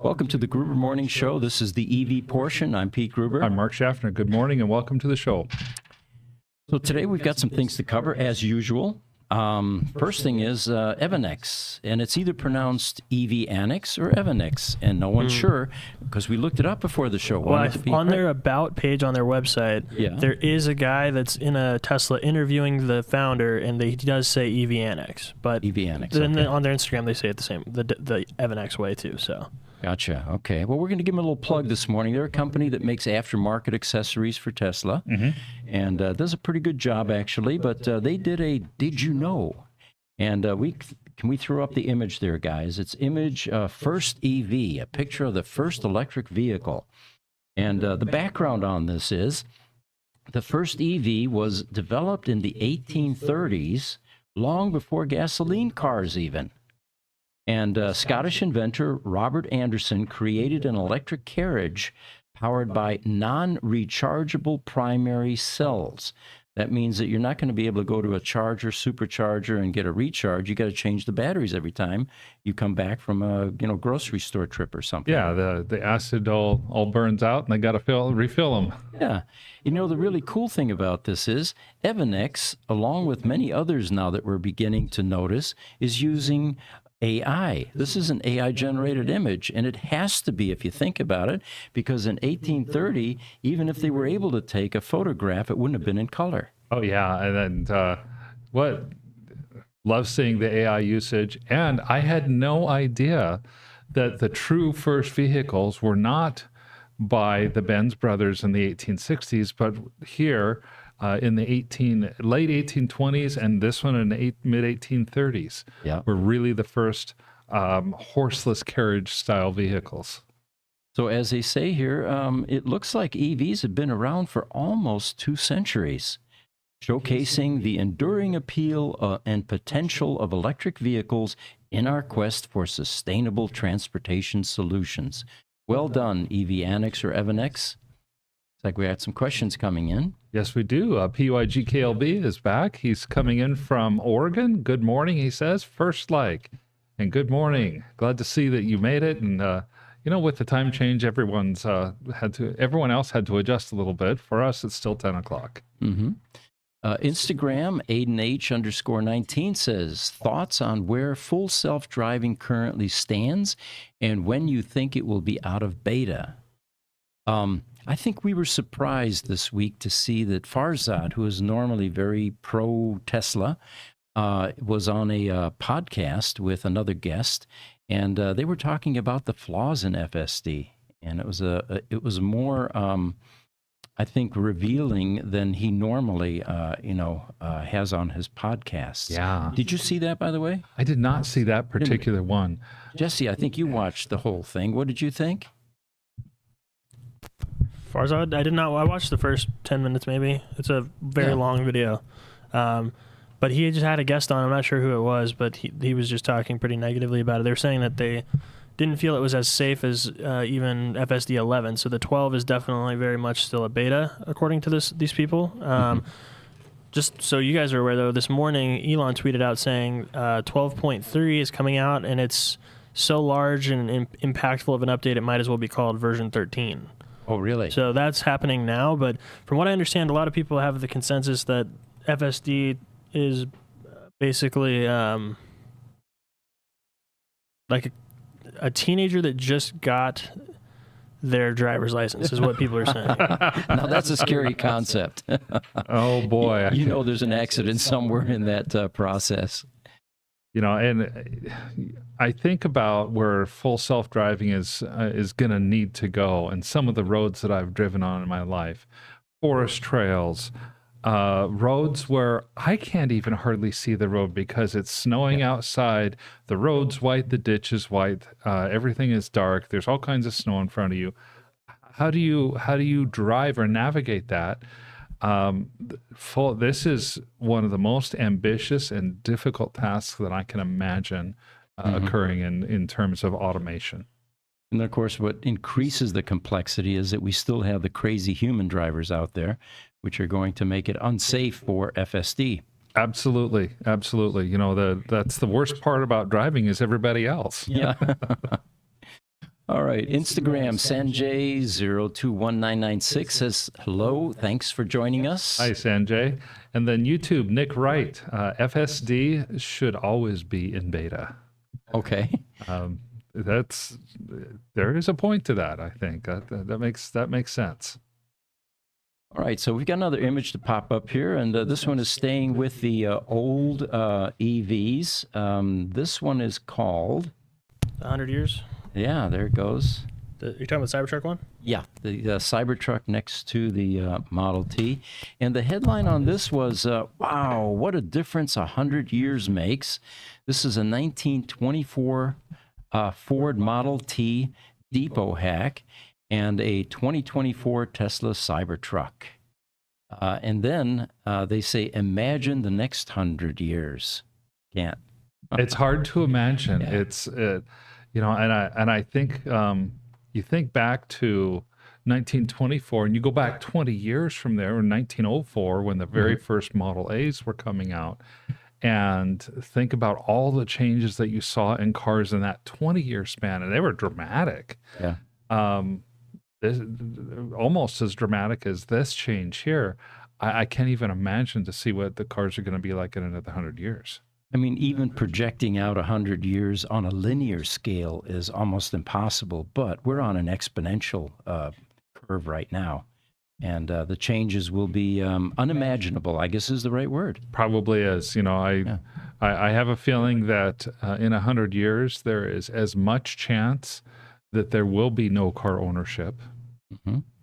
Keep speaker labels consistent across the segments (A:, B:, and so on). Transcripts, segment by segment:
A: Welcome to the Gruber Morning Show. This is the EV portion. I'm Pete Gruber.
B: I'm Mark Schaffner. Good morning and welcome to the show.
A: So today we've got some things to cover as usual. First thing is Evannex, and it's either pronounced Evannex or Evannex, and no one's sure because we looked it up before the show.
C: Well, on their About page on their website, there is a guy that's in a Tesla interviewing the founder, and he does say Evannex, but
A: Evannex,
C: then on their Instagram they say it the same, the Evannex way too. So.
A: Gotcha. Okay. Well, we're going to give them a little plug this morning. They're a company that makes aftermarket accessories for Tesla, and does a pretty good job, actually. But they did a Did You Know? And can we throw up the image there, guys? It's image first EV, a picture of the first electric vehicle. And the background on this is the first EV was developed in the 1830s, long before gasoline cars even. And Scottish inventor Robert Anderson created an electric carriage powered by non-rechargeable primary cells. That means that you're not going to be able to go to a charger, supercharger, and get a recharge. You got to change the batteries every time you come back from a grocery store trip or something.
B: Yeah, the acid all burns out, and they got to refill them.
A: Yeah. The really cool thing about this is Evannex, along with many others now that we're beginning to notice, is using AI. This is an AI-generated image, and it has to be if you think about it, because in 1830, even if they were able to take a photograph, it wouldn't have been in color.
B: Oh, yeah, and love seeing the AI usage, and I had no idea that the true first vehicles were not by the Benz brothers in the 1860s, but here in the late 1820s, and this one in the mid-1830s were really the first horseless carriage style vehicles.
A: So as they say here, it looks like EVs have been around for almost 2 centuries, showcasing the enduring appeal and potential of electric vehicles in our quest for sustainable transportation solutions. Well done, Evannex or Evannex. Looks like we had some questions coming in.
B: Yes, we do. PYGKLB is back. He's coming in from Oregon. Good morning, he says. First like. And good morning. Glad to see that you made it. And, with the time change, everyone else had to adjust a little bit. For us, it's still 10 o'clock.
A: Instagram, AidenH_19 says, thoughts on where full self-driving currently stands and when you think it will be out of beta. I think we were surprised this week to see that Farzad, who is normally very pro-Tesla, was on a podcast with another guest, and they were talking about the flaws in FSD, and it was more, I think, revealing than he normally, has on his podcasts.
B: Yeah.
A: Did you see that, by the way?
B: I did not see that particular one.
A: Jesse, I think you watched the whole thing. What did you think?
C: Farzad, I did not. I watched the first 10 minutes maybe. It's a very long video. But he just had a guest on. I'm not sure who it was, but he was just talking pretty negatively about it. They were saying that they didn't feel it was as safe as even FSD 11. So the 12 is definitely very much still a beta, according to these people. Just so you guys are aware, though, this morning Elon tweeted out saying 12.3 is coming out, and it's so large and impactful of an update, it might as well be called version 13.
A: Oh, really?
C: So that's happening now, but from what I understand, a lot of people have the consensus that FSD is basically like a teenager that just got their driver's license, is what people are saying.
A: Now, that's a scary concept.
B: Oh, boy.
A: There's an accident somewhere in that process.
B: And I think about where full self-driving is going to need to go, and some of the roads that I've driven on in my life, forest trails, roads where I can't even hardly see the road because it's snowing outside, the road's white, the ditch is white, everything is dark, there's all kinds of snow in front of you. How do you drive or navigate that? This is one of the most ambitious and difficult tasks that I can imagine occurring in terms of automation.
A: And of course, what increases the complexity is that we still have the crazy human drivers out there, which are going to make it unsafe for FSD.
B: Absolutely. Absolutely. You know, that's the worst part about driving is everybody else.
A: Yeah. All right. Instagram, Sanjay021996 says, hello. Thanks for joining us.
B: Hi, Sanjay. And then YouTube, Nick Wright, FSD should always be in beta.
A: Okay.
B: There is a point to that, I think. That makes sense.
A: All right, so we've got another image to pop up here, and this one is staying with the old EVs. This one is called...
C: 100 years?
A: Yeah, there it goes.
C: You're talking about the Cybertruck one?
A: Yeah, the Cybertruck next to the Model T. And the headline on this was, wow, what a difference 100 years makes. This is a 1924 Ford Model T depot hack and a 2024 Tesla Cybertruck. And then they say, imagine the next 100 years. Can't.
B: It's hard to imagine.
A: Yeah.
B: It's, and I think you think back to 1924 and you go back 20 years from there, in 1904, when the very first Model A's were coming out, and think about all the changes that you saw in cars in that 20-year span, and they were dramatic.
A: Yeah.
B: Almost as dramatic as this change here. I can't even imagine to see what the cars are going to be like in another 100 years.
A: I mean, even projecting out 100 years on a linear scale is almost impossible, but we're on an exponential curve right now. And the changes will be unimaginable, I guess is the right word.
B: Probably is. I have a feeling that in 100 years, there is as much chance that there will be no car ownership,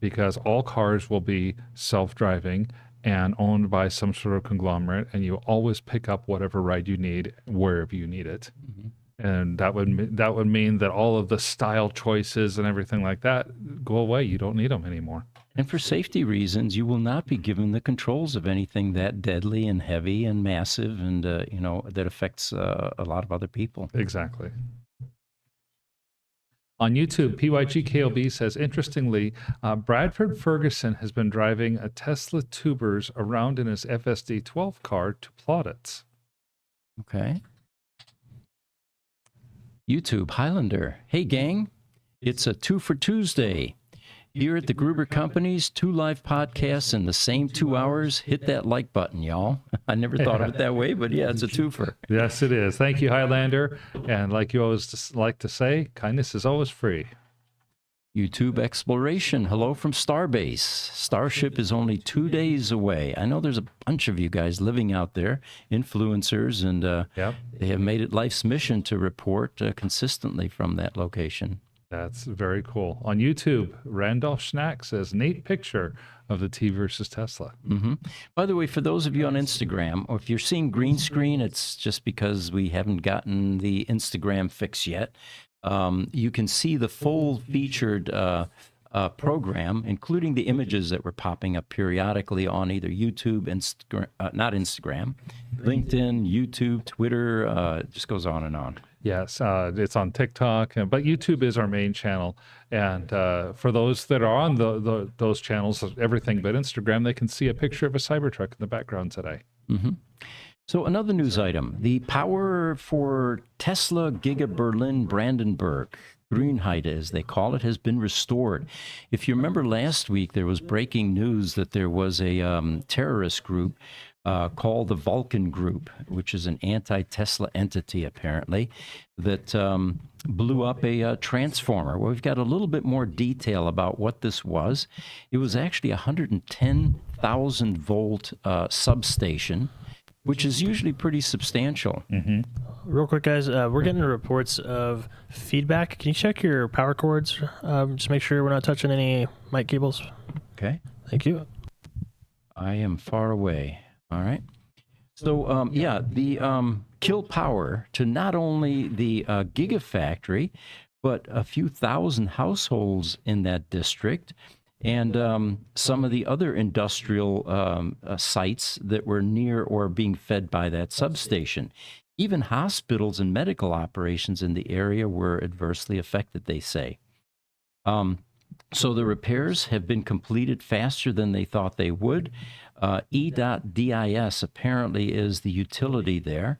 B: because all cars will be self-driving and owned by some sort of conglomerate, and you always pick up whatever ride you need wherever you need it. And that would mean that all of the style choices and everything like that go away. You don't need them anymore.
A: And for safety reasons, you will not be given the controls of anything that deadly and heavy and massive and, that affects a lot of other people.
B: Exactly. On YouTube, PYGKLB says, interestingly, Bradford Ferguson has been driving a Teslatubers around in his FSD 12 car to plaudits.
A: Okay. YouTube, Highlander. Hey, gang. It's a 2 for Tuesday. Here at the Gruber Companies, 2 live podcasts in the same 2 hours. Hit that like button, y'all. I never thought of it that way, but yeah, it's a twofer.
B: Yes, it is. Thank you, Highlander. And like you always like to say, kindness is always free.
A: YouTube Exploration. Hello from Starbase. Starship is only 2 days away. I know there's a bunch of you guys living out there, influencers, and they have made it life's mission to report consistently from that location.
B: That's very cool. On YouTube, Randolph Schnack says, neat picture of the T versus Tesla.
A: By the way, for those of you on Instagram, or if you're seeing green screen, it's just because we haven't gotten the Instagram fix yet. You can see the full featured program, including the images that were popping up periodically on either YouTube, not Instagram, LinkedIn, YouTube, Twitter, it just goes on and on.
B: Yes, it's on TikTok, but YouTube is our main channel. And for those that are on those channels, everything but Instagram, they can see a picture of a Cybertruck in the background today.
A: So another news item, the power for Tesla Giga Berlin Brandenburg, Grünheit as they call it, has been restored. If you remember last week, there was breaking news that there was a terrorist group called the Vulcan Group, which is an anti-Tesla entity, apparently, that blew up a transformer. Well, we've got a little bit more detail about what this was. It was actually a 110,000 volt substation, which is usually pretty substantial.
C: Real quick, guys, we're getting reports of feedback. Can you check your power cords? Just make sure we're not touching any mic cables.
A: Okay.
C: Thank you.
A: I am far away. All right. So, the kill power to not only the Gigafactory, but a few thousand households in that district, and some of the other industrial sites that were near or being fed by that substation. Even hospitals and medical operations in the area were adversely affected, they say. So the repairs have been completed faster than they thought they would. E.DIS apparently is the utility there.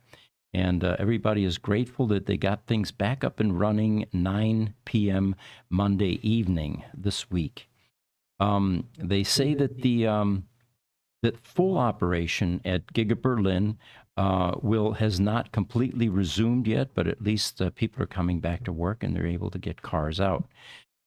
A: And everybody is grateful that they got things back up and running 9 p.m. Monday evening this week. They say that that full operation at Giga Berlin has not completely resumed yet, but at least people are coming back to work and they're able to get cars out.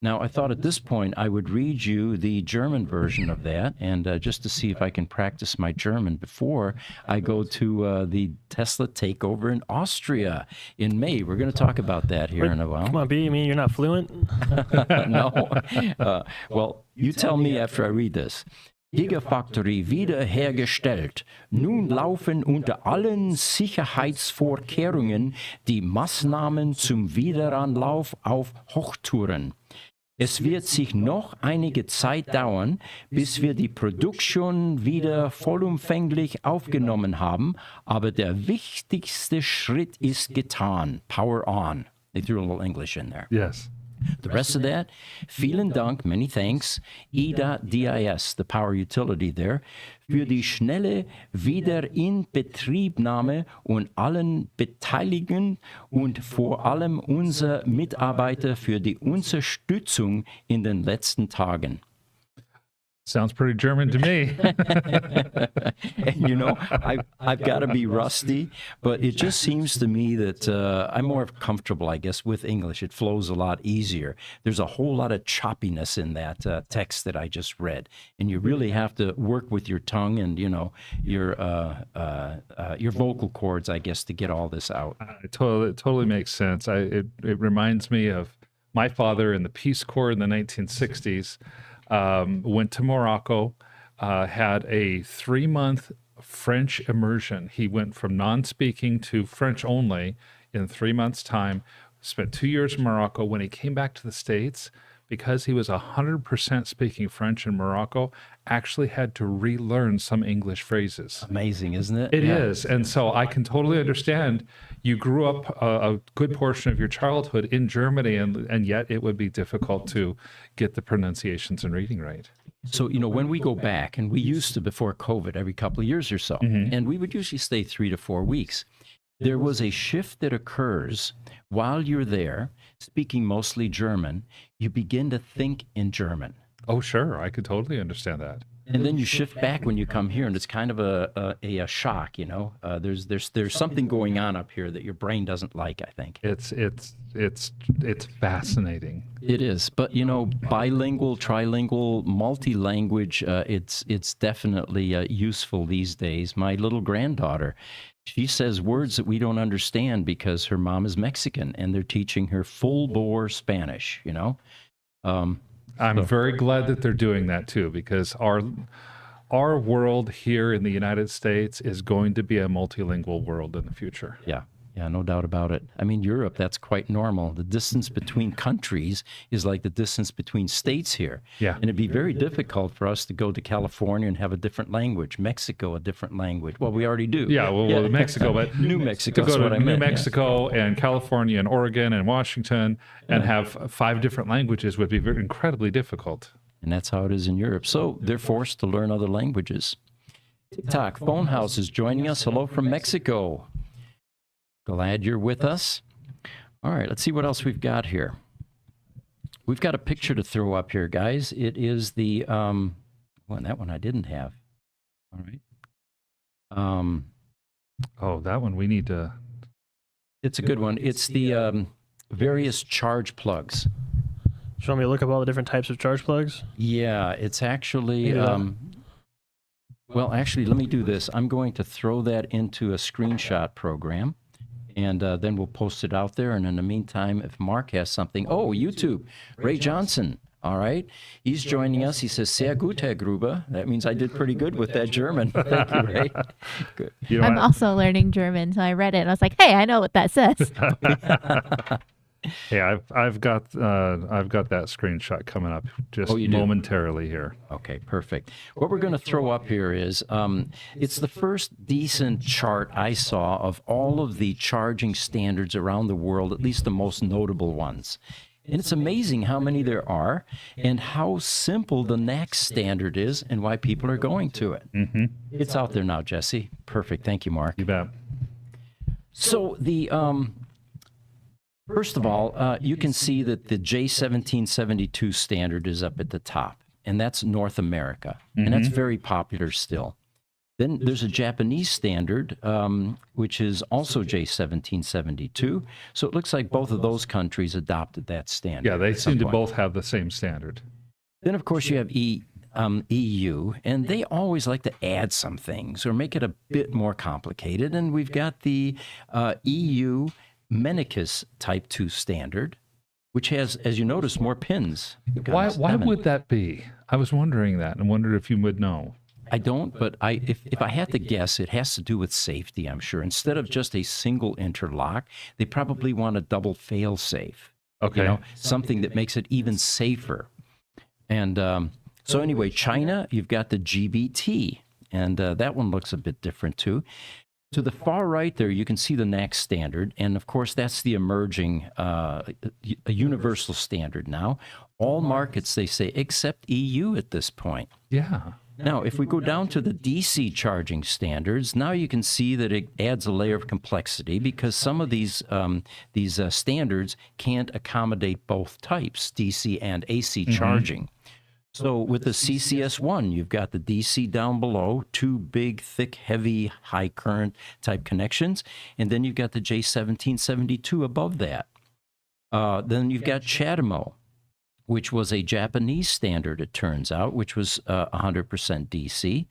A: Now, I thought at this point I would read you the German version of that, and just to see if I can practice my German before I go to the Tesla Takeover in Austria in May. We're going to talk about that here in a while.
C: Come on, B, you mean you're not fluent?
A: No. Well, you tell me after I read this. Gigafactory wiederhergestellt. Nun laufen unter allen Sicherheitsvorkehrungen die Maßnahmen zum Wiederanlauf auf Hochtouren. Es wird sich noch einige Zeit dauern, bis wir die Produktion wieder vollumfänglich aufgenommen haben, aber der wichtigste Schritt ist getan. Power on. They threw a little English in there.
B: Yes.
A: The rest of that, vielen Dank, many thanks, DIS, the power utility there, für die schnelle Wiederinbetriebnahme und allen Beteiligten und vor allem unser Mitarbeiter für die Unterstützung in den letzten Tagen.
B: Sounds pretty German to me.
A: And you know, I've got to be rusty, but it just seems to me that I'm more comfortable, I guess, with English. It flows a lot easier. There's a whole lot of choppiness in that text that I just read, and you really have to work with your tongue and your vocal cords, I guess, to get all this out.
B: It totally makes sense. It reminds me of my father in the Peace Corps in the 1960s. Went to Morocco, had a 3-month French immersion. He went from non-speaking to French only in 3 months' time, spent 2 years in Morocco. When he came back to the States, because he was 100% speaking French in Morocco, actually had to relearn some English phrases.
A: Amazing, isn't it?
B: It is. And so I can totally understand. You grew up a good portion of your childhood in Germany, and yet it would be difficult to get the pronunciations and reading right.
A: So, when we go back, and we used to before COVID every couple of years or so, and we would usually stay 3 to 4 weeks, there was a shift that occurs while you're there, speaking mostly German, you begin to think in German.
B: Oh, sure. I could totally understand that.
A: And then you shift back when you come here, and it's kind of a shock, There's something going on up here that your brain doesn't like, I think.
B: It's fascinating.
A: It is, but bilingual, trilingual, multi-language, it's definitely useful these days. My little granddaughter, she says words that we don't understand because her mom is Mexican, and they're teaching her full-bore Spanish,
B: I'm very glad that they're doing that too, because our world here in the United States is going to be a multilingual world in the future.
A: Yeah, no doubt about it. I mean, Europe, that's quite normal. The distance between countries is like the distance between states here.
B: Yeah.
A: And it'd be very difficult for us to go to California and have a different language. Mexico, a different language. Well, we already do.
B: Yeah, well, Mexico, but
A: New Mexico.
B: To go to New
A: meant,
B: Mexico and California and Oregon and Washington and have 5 different languages would be incredibly difficult.
A: And that's how it is in Europe. So they're forced to learn other languages. TikTok Phone House is joining us. Hello from Mexico. Glad you're with us. All right, let's see what else we've got here. We've got a picture to throw up here, guys. It is the, that one I didn't have. All right.
B: That one we need to.
A: It's a good one. It's the various charge plugs.
C: Do you want me to look up all the different types of charge plugs?
A: Yeah, it's actually, actually, let me do this. I'm going to throw that into a screenshot program. And then we'll post it out there. And in the meantime, if Mark has something, YouTube, Ray Johnson, all right, he's joining us. He says, "Sehr gut, Herr Gruber." That means I did pretty good with that German. Thank you, Ray. Good.
D: I'm also learning German, so I read it and I was like, "Hey, I know what that says."
B: Hey, I've got that screenshot coming up just momentarily here.
A: Okay, perfect. What we're going to throw up here is it's the first decent chart I saw of all of the charging standards around the world, at least the most notable ones. And it's amazing how many there are and how simple the NACS standard is and why people are going to it.
B: Mm-hmm.
A: It's out there now, Jesse. Perfect. Thank you, Mark.
B: You bet.
A: So the first of all, you can see that the J1772 standard is up at the top, and that's North America, and that's very popular still. Then there's a Japanese standard, which is also J1772. So it looks like both of those countries adopted that standard.
B: Yeah, they
A: at some
B: seem to
A: point.
B: both have the same standard.
A: Then, of course, you have EU, and they always like to add some things or make it a bit more complicated. And we've got the EU Mennekes Type 2 standard, which has, as you notice, more pins.
B: Why would that be? I was wondering that and wondered if you would know.
A: I don't, but if I had to guess, it has to do with safety, I'm sure. Instead of just a single interlock, they probably want a double fail-safe.
B: Okay.
A: You know, something that makes it even safer. And so anyway, China, you've got the GBT, and that one looks a bit different too. To the far right there, you can see the NACS standard, and of course, that's the emerging a universal standard now. All markets, they say, except EU at this point.
B: Yeah.
A: Now, if we go down to the DC charging standards, now you can see that it adds a layer of complexity because some of these standards can't accommodate both types, DC and AC charging. So with the CCS1, you've got the DC down below, two big, thick, heavy, high current type connections, and then you've got the J1772 above that. Then you've got CHAdeMO, which was a Japanese standard, it turns out, which was 100% DC.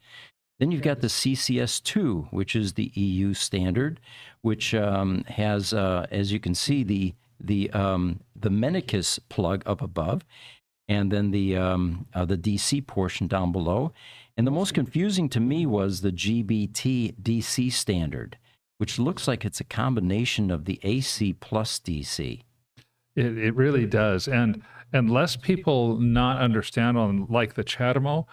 A: Then you've got the CCS2, which is the EU standard, which has, as you can see, the Mennekes plug up above, and then the DC portion down below. And the most confusing to me was the GBT DC standard, which looks like it's a combination of the AC plus DC.
B: It really does. And less people not understand on like the CHAdeMO.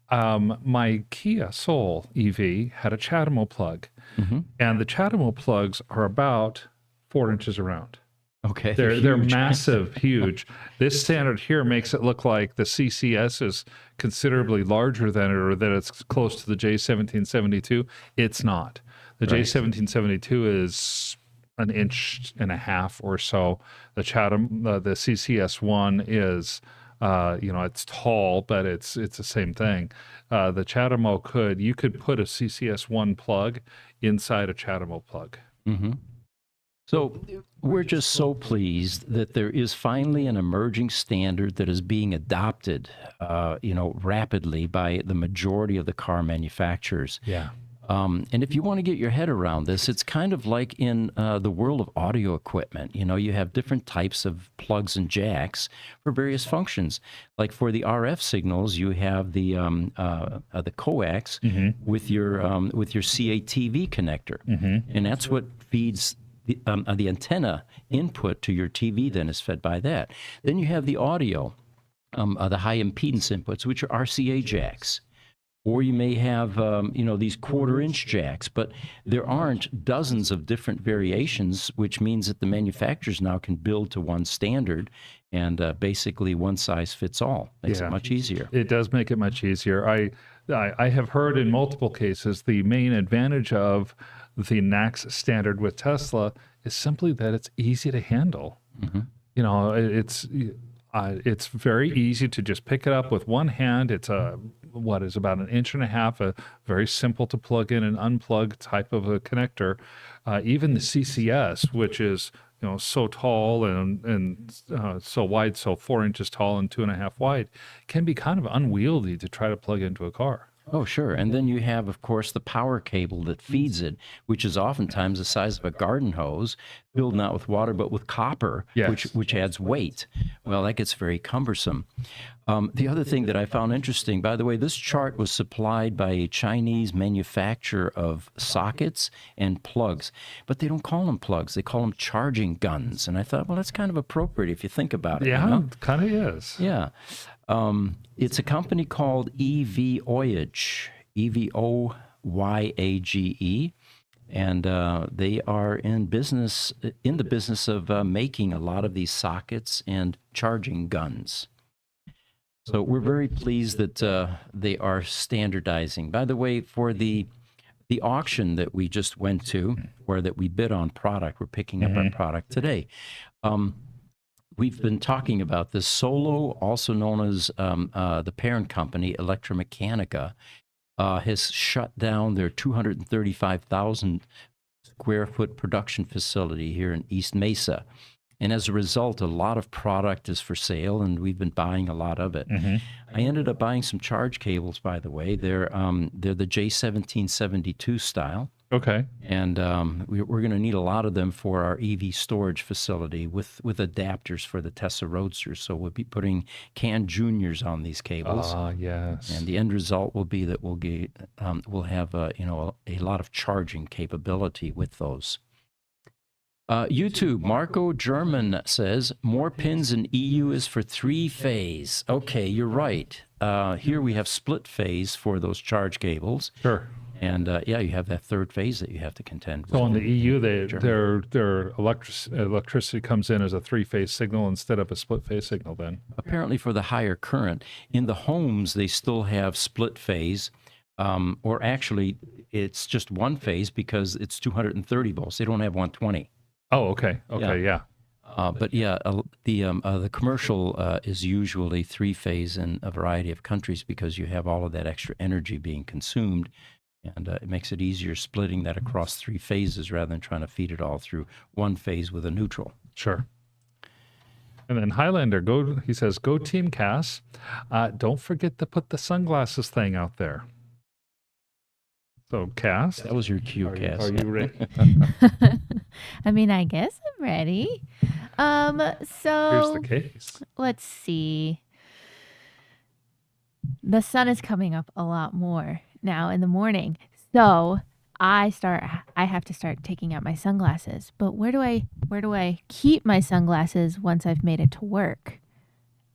B: My Kia Soul EV had a CHAdeMO plug, and the CHAdeMO plugs are about 4 inches around.
A: Okay,
B: They're massive, huge. This standard here makes it look like the CCS is considerably larger than it, or that it's close to the J1772. It's not. The J1772 is an inch and a half or so. The the CCS1 is, it's tall, but it's the same thing. The CHAdeMO you could put a CCS1 plug inside a CHAdeMO plug.
A: So we're just so pleased that there is finally an emerging standard that is being adopted, rapidly by the majority of the car manufacturers.
B: Yeah.
A: And if you want to get your head around this, it's kind of like in the world of audio equipment. You have different types of plugs and jacks for various functions. Like for the RF signals, you have the coax with your CATV connector, and that's what feeds the antenna input to your TV. Then is fed by that. Then you have the audio, the high impedance inputs, which are RCA jacks. Or you may have, these 1/4-inch jacks, but there aren't dozens of different variations, which means that the manufacturers now can build to one standard, and basically one size fits all. Makes it much easier.
B: It does make it much easier. I have heard in multiple cases the main advantage of the NACS standard with Tesla is simply that it's easy to handle. It's very easy to just pick it up with one hand. It's what is about 1.5 inches, a very simple to plug in and unplug type of a connector. Even the CCS, which is so tall and so wide, so 4 inches tall and 2.5 wide, can be kind of unwieldy to try to plug into a car.
A: Oh, sure. And then you have, of course, the power cable that feeds it, which is oftentimes the size of a garden hose, filled not with water, but with copper, which adds weight. Well, that gets very cumbersome. The other thing that I found interesting, by the way, this chart was supplied by a Chinese manufacturer of sockets and plugs, but they don't call them plugs. They call them charging guns. And I thought, well, that's kind of appropriate if you think about it.
B: Yeah, kind of is.
A: Yeah. It's a company called Evoyage, Evoyage, and they are in the business of making a lot of these sockets and charging guns. So we're very pleased that they are standardizing. By the way, for the the auction that we just went to, or that we bid on product, we're picking up our product today. We've been talking about this. Solo, also known as the parent company, Electromechanica, has shut down their 235,000 square foot production facility here in East Mesa. And as a result, a lot of product is for sale, and we've been buying a lot of it. I ended up buying some charge cables, by the way. They're the J1772 style.
B: Okay.
A: And we're going to need a lot of them for our EV storage facility with adapters for the Tesla Roadsters. So we'll be putting CAN Juniors on these cables.
B: Yes.
A: And the end result will be that we'll have a lot of charging capability with those. YouTube, Marco German says, more pins in EU is for 3-phase. Okay, you're right. Here we have split phase for those charge cables.
B: Sure.
A: And you have that third phase that you have to contend with.
B: So in the EU, their electricity comes in as a 3-phase signal instead of a split-phase signal then?
A: Apparently for the higher current. In the homes, they still have split phase. Or actually, it's just one phase because it's 230 volts. They don't have 120.
B: Oh, okay. Okay, yeah.
A: But the commercial is usually 3-phase in a variety of countries because you have all of that extra energy being consumed. And it makes it easier splitting that across 3 phases rather than trying to feed it all through one phase with a neutral.
B: Sure. And then Highlander, he says, go Team Cass. Don't forget to put the sunglasses thing out there. So, Cass.
A: That was your cue, Cass.
B: Are you ready?
D: I mean, I guess I'm ready. So
B: Here's the case.
D: let's see. The sun is coming up a lot more now in the morning. So I have to start taking out my sunglasses. But where do I keep my sunglasses once I've made it to work?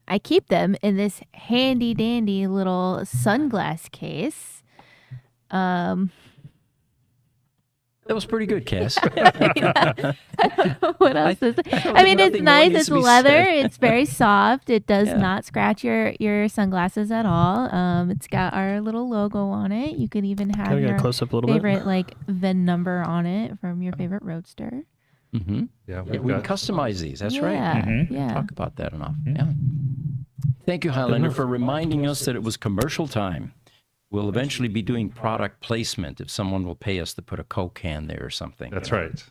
D: I keep them in this handy dandy little sunglass case.
A: That was pretty good, Cass.
D: What else is it? I mean, it's nice. It's leather. It's very soft. It does not scratch your sunglasses at all. It's got our little logo on it. You could even have your favorite like VIN number on it from your favorite Roadster.
A: Mm-hmm.
B: Yeah,
A: we can customize these. That's right.
D: Yeah.
A: Talk about that enough. Yeah. Thank you, Highlander, for reminding us that it was commercial time. We'll eventually be doing product placement if someone will pay us to put a Coke can there or something.
B: That's right.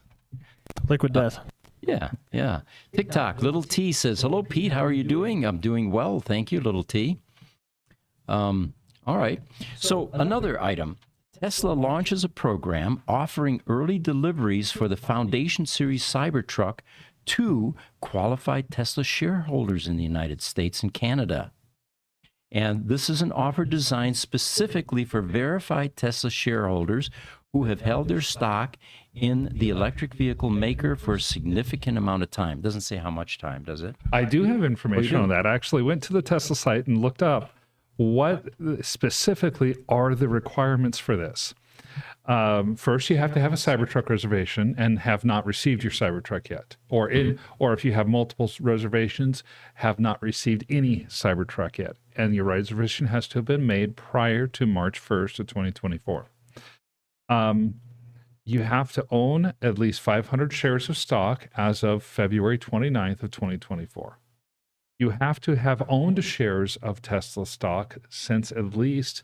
C: Liquid Death.
A: Yeah. TikTok, Little T says, hello, Pete. How are you doing? I'm doing well. Thank you, Little T. All right. So another item. Tesla launches a program offering early deliveries for the Foundation Series Cybertruck to qualified Tesla shareholders in the United States and Canada. And this is an offer designed specifically for verified Tesla shareholders who have held their stock in the electric vehicle maker for a significant amount of time. Doesn't say how much time, does it?
B: I do have information on that. I actually went to the Tesla site and looked up what specifically are the requirements for this. First, you have to have a Cybertruck reservation and have not received your Cybertruck yet. Or if you have multiple reservations, have not received any Cybertruck yet. And your reservation has to have been made prior to March 1st of 2024. You have to own at least 500 shares of stock as of February 29th of 2024. You have to have owned shares of Tesla stock since at least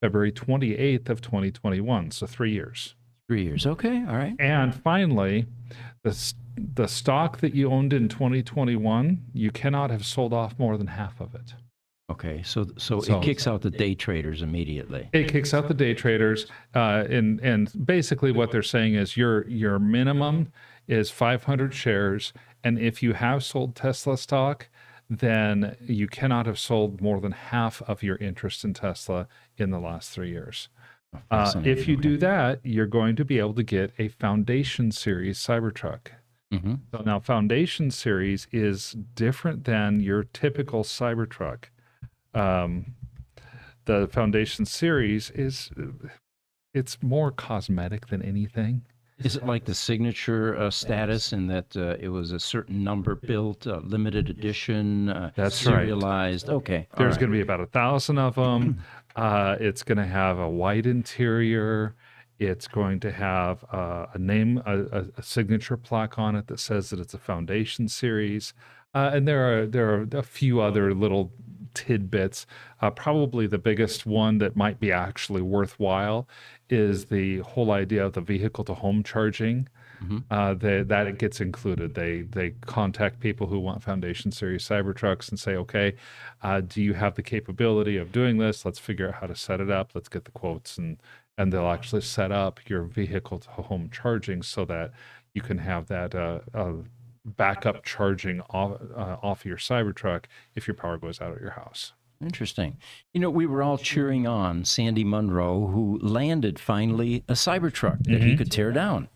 B: February 28th of 2021, so 3 years.
A: 3 years, okay, all right.
B: And finally, the stock that you owned in 2021, you cannot have sold off more than half of it.
A: Okay, so it kicks out the day traders immediately.
B: It kicks out the day traders, and basically what they're saying is your minimum is 500 shares, and if you have sold Tesla stock, then you cannot have sold more than half of your interest in Tesla in the last 3 years. If you do that, you're going to be able to get a Foundation Series Cybertruck.
A: Mm-hmm.
B: So now Foundation Series is different than your typical Cybertruck. The Foundation Series it's more cosmetic than anything.
A: Is it like the signature status in that it was a certain number built, limited edition,
B: That's
A: serialized?
B: Right.
A: Okay.
B: There's going to be about 1,000 of them. It's going to have a white interior. It's going to have a name, a signature plaque on it that says that it's a Foundation series. And there are a few other little tidbits. Probably the biggest one that might be actually worthwhile is the whole idea of the vehicle to home charging. That it gets included. They contact people who want Foundation Series Cybertrucks and say, okay, do you have the capability of doing this? Let's figure out how to set it up. Let's get the quotes, and they'll actually set up your vehicle to home charging so that you can have that backup charging off your Cybertruck if your power goes out at your house.
A: Interesting. You know, we were all cheering on Sandy Munro, who landed finally a Cybertruck that he could tear down.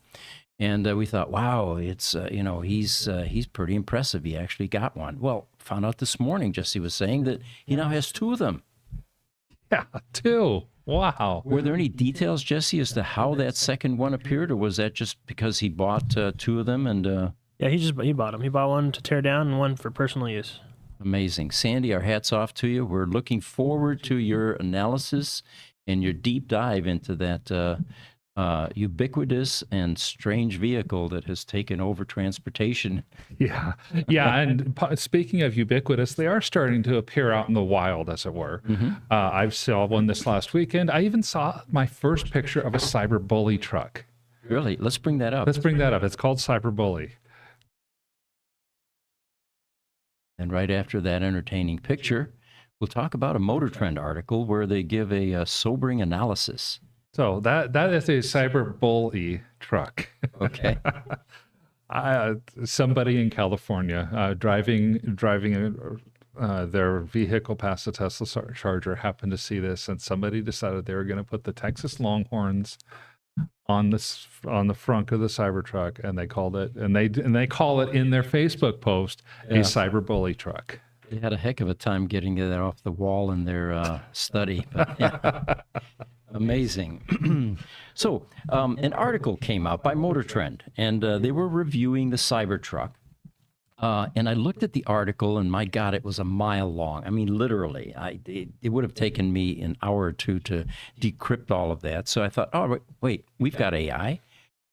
A: And we thought, wow, it's, he's pretty impressive. He actually got one. Well, found out this morning, Jesse was saying that he now has 2 of them.
B: Yeah, 2. Wow.
A: Were there any details, Jesse, as to how that second one appeared, or was that just because he bought 2 of them? And
C: Yeah, he bought them. He bought one to tear down and one for personal use.
A: Amazing. Sandy, our hats off to you. We're looking forward to your analysis and your deep dive into that ubiquitous and strange vehicle that has taken over transportation.
B: Yeah. And speaking of ubiquitous, they are starting to appear out in the wild, as it were. I saw one this last weekend. I even saw my first picture of a Cyberbully truck.
A: Really? Let's bring that up.
B: It's called Cyberbully.
A: And right after that entertaining picture, we'll talk about a Motortrend article where they give a sobering analysis.
B: So that is a Cyberbully truck.
A: Okay.
B: Somebody in California driving their vehicle past the Tesla charger happened to see this, and somebody decided they were going to put the Texas Longhorns on the front of the Cybertruck, and they called it, and they call it in their Facebook post a Cyberbully truck.
A: They had a heck of a time getting that off the wall in their study. But, yeah. Amazing. So an article came out by Motortrend, and they were reviewing the Cybertruck. And I looked at the article, and my God, it was a mile long. I mean, literally, it would have taken me an hour or 2 to decrypt all of that. So I thought, oh, wait, we've got AI.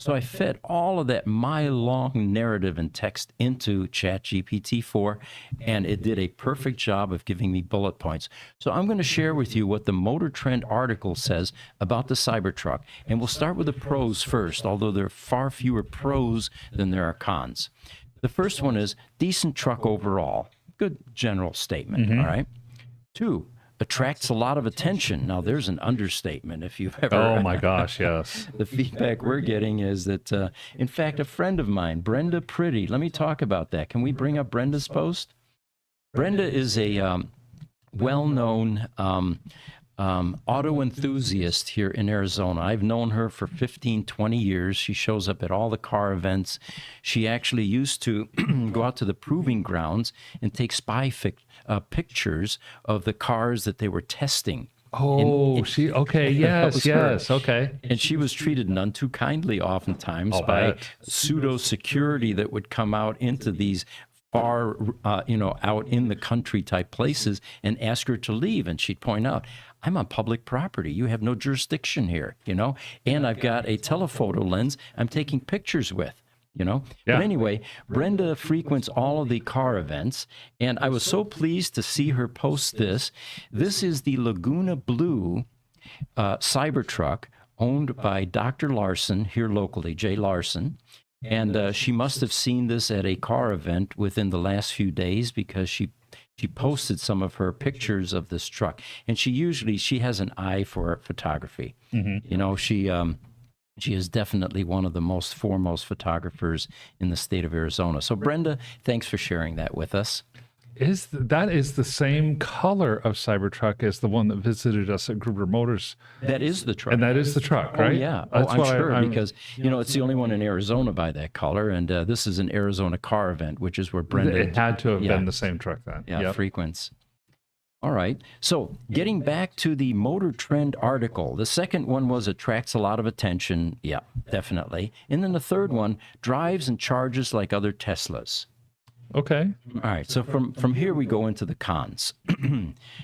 A: So I fed all of that mile-long narrative and text into ChatGPT-4, and it did a perfect job of giving me bullet points. So I'm going to share with you what the Motortrend article says about the Cybertruck, and we'll start with the pros first, although there are far fewer pros than there are cons. The first one is decent truck overall. Good general statement, all right? 2, attracts a lot of attention. Now, there's an understatement if you've ever...
B: Oh, my gosh, yes.
A: The feedback we're getting is that, in fact, a friend of mine, Brenda Pretty, let me talk about that. Can we bring up Brenda's post? Brenda is a well-known auto enthusiast here in Arizona. I've known her for 15, 20 years. She shows up at all the car events. She actually used to go out to the proving grounds and take spy pictures of the cars that they were testing.
B: Oh, yes, okay.
A: And she was treated none too kindly oftentimes by pseudo security that would come out into these far, out in the country type places and ask her to leave. And she'd point out, I'm on public property. You have no jurisdiction here, and I've got a telephoto lens I'm taking pictures with. But anyway, Brenda frequents all of the car events, and I was so pleased to see her post this. This is the Laguna Blue Cybertruck owned by Dr. Larson here locally, Jay Larson. And she must have seen this at a car event within the last few days because she posted some of her pictures of this truck. And she has an eye for photography. She is definitely one of the foremost photographers in the state of Arizona. So Brenda, thanks for sharing that with us.
B: That is the same color of Cybertruck as the one that visited us at Gruber Motors.
A: That is the truck.
B: And that is the truck, right?
A: Oh, yeah. I'm sure because, it's the only one in Arizona by that color. And this is an Arizona car event, which is where Brenda...
B: It had to have been the same truck then.
A: Yeah, frequents. All right. So getting back to the Motortrend article, the second one was attracts a lot of attention. Yeah, definitely. And then the third one, drives and charges like other Teslas.
B: Okay.
A: All right. So from here we go into the cons.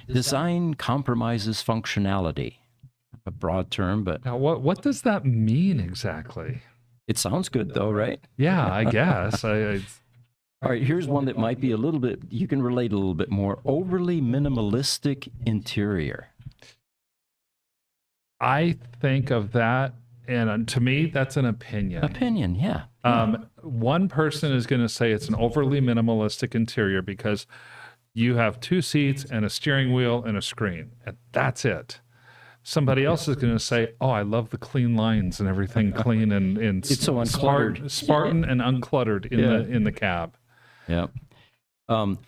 A: Design compromises functionality. a broad term, but
B: Now, what does that mean exactly?
A: it sounds good though, right?
B: Yeah, I guess.
A: All right, here's one that might be a little bit, you can relate a little bit more. Overly minimalistic interior.
B: I think of that, and to me, that's an opinion.
A: Opinion, yeah.
B: One person is going to say it's an overly minimalistic interior because you have 2 seats and a steering wheel and a screen, and that's it. Somebody else is going to say, "Oh, I love the clean lines and everything clean and
A: It's so uncluttered.
B: Spartan and uncluttered in the cab."
A: Yeah.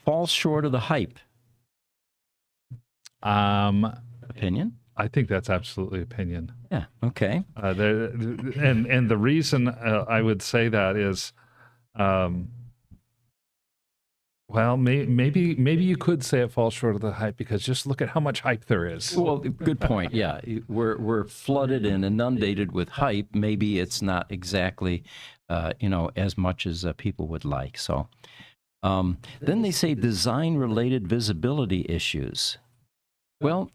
A: Falls short of the hype. Opinion?
B: I think that's absolutely opinion.
A: Yeah, okay.
B: And the reason I would say that is, well, maybe you could say it falls short of the hype because just look at how much hype there is.
A: Well, good point. Yeah, we're flooded and inundated with hype. Maybe it's not exactly, as much as people would like. So, then they say design-related visibility issues. Well,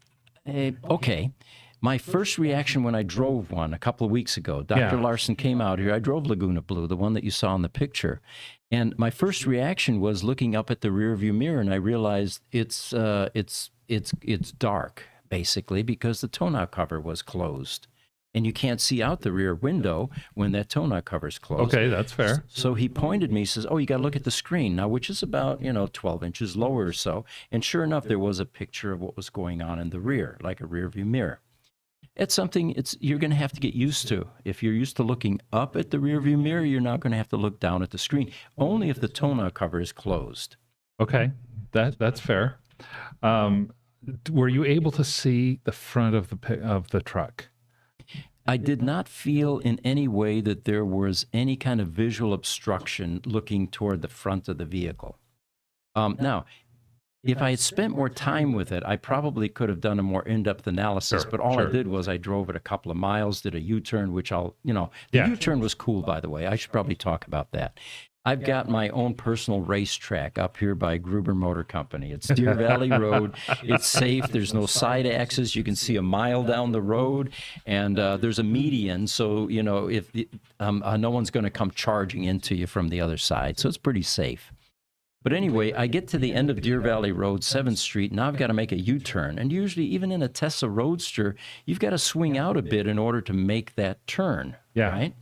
A: okay. My first reaction when I drove one a couple of weeks ago, Dr. Larson came out here. I drove Laguna Blue, the one that you saw in the picture. And my first reaction was looking up at the rearview mirror, and I realized it's dark, basically, because the tonneau cover was closed. And you can't see out the rear window when that tonneau cover's closed.
B: Okay, that's fair.
A: So he pointed me, he says, "Oh, you got to look at the screen now," which is about, 12 inches lower or so. And sure enough, there was a picture of what was going on in the rear, like a rear view mirror. It's something you're going to have to get used to. If you're used to looking up at the rear view mirror, you're now going to have to look down at the screen, only if the tonneau cover is closed.
B: Okay, that's fair. Were you able to see the front of the truck?
A: I did not feel in any way that there was any kind of visual obstruction looking toward the front of the vehicle. Now, if I had spent more time with it, I probably could have done a more in-depth analysis, but all I did was I drove it a couple of miles, did a U-turn, which the U-turn was cool, by the way. I should probably talk about that. I've got my own personal racetrack up here by Gruber Motor Company. It's Deer Valley Road. It's safe. There's no side axis. You can see a mile down the road, and there's a median, so if no one's going to come charging into you from the other side. So it's pretty safe. But anyway, I get to the end of Deer Valley Road, 7th Street. Now I've got to make a U-turn, and usually, even in a Tesla Roadster, you've got to swing out a bit in order to make that turn.
B: Yeah.
A: Right.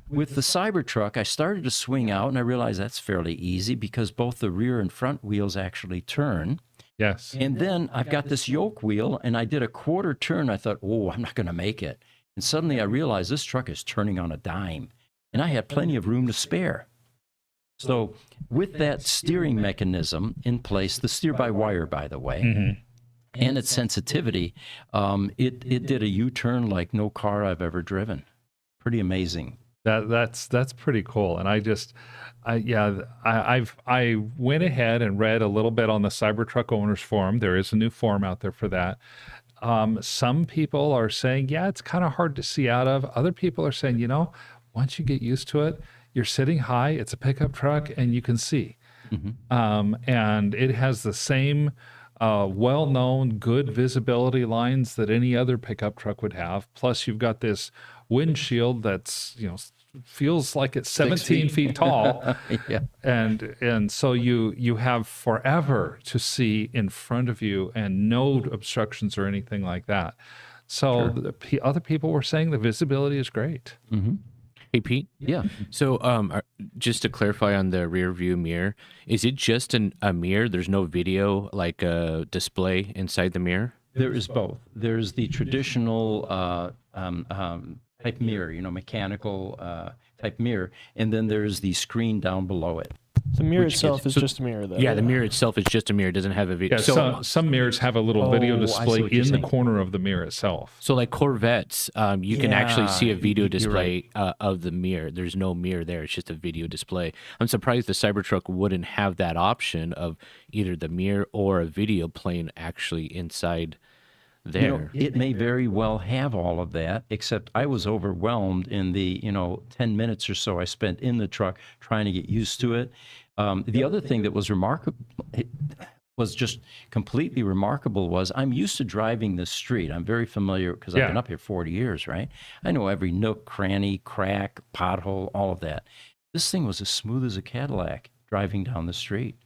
A: With the Cybertruck, I started to swing out, and I realized that's fairly easy because both the rear and front wheels actually turn.
B: Yes.
A: And then I've got this yoke wheel, and I did a quarter turn. I thought, oh, I'm not going to make it. And suddenly I realized this truck is turning on a dime, and I had plenty of room to spare. So with that steering mechanism in place, the steer-by-wire, by the way, and its sensitivity, it did a U-turn like no car I've ever driven. Pretty amazing.
B: That's pretty cool. And I went ahead and read a little bit on the Cybertruck Owners Forum. There is a new forum out there for that. Some people are saying, yeah, it's kind of hard to see out of. Other people are saying, once you get used to it, you're sitting high, it's a pickup truck, and you can see. And it has the same well-known good visibility lines that any other pickup truck would have. Plus, you've got this windshield that's feels like it's 17 feet tall.
A: Yeah.
B: And so you have forever to see in front of you and no obstructions or anything like that. So other people were saying the visibility is great.
E: Hey, Pete.
A: Yeah.
E: So just to clarify on the rear view mirror, is it just a mirror? There's no video, like a display inside the mirror?
A: There is both. There's the traditional type mirror, mechanical type mirror, and then there's the screen down below it.
C: The mirror itself is just a mirror, though.
E: Yeah, the mirror itself is just a mirror. It doesn't have a video.
B: Yeah,
E: So,
B: some mirrors have a little video
A: I see
B: display
A: what you're
B: in the
A: saying.
B: corner of the mirror itself.
E: so like Corvettes, you can actually see a video
A: you're
E: display of the mirror. There's no mirror there. It's just a video display. I'm surprised the Cybertruck wouldn't have that option of either the mirror or a video playing actually inside there.
A: It may very well have all of that, except I was overwhelmed in the 10 minutes or so I spent in the truck trying to get used to it. The other thing that was remarkable, was just completely remarkable was I'm used to driving this street. I'm very familiar because I've been up here 40 years, right? I know every nook, cranny, crack, pothole, all of that. This thing was as smooth as a Cadillac driving down the street.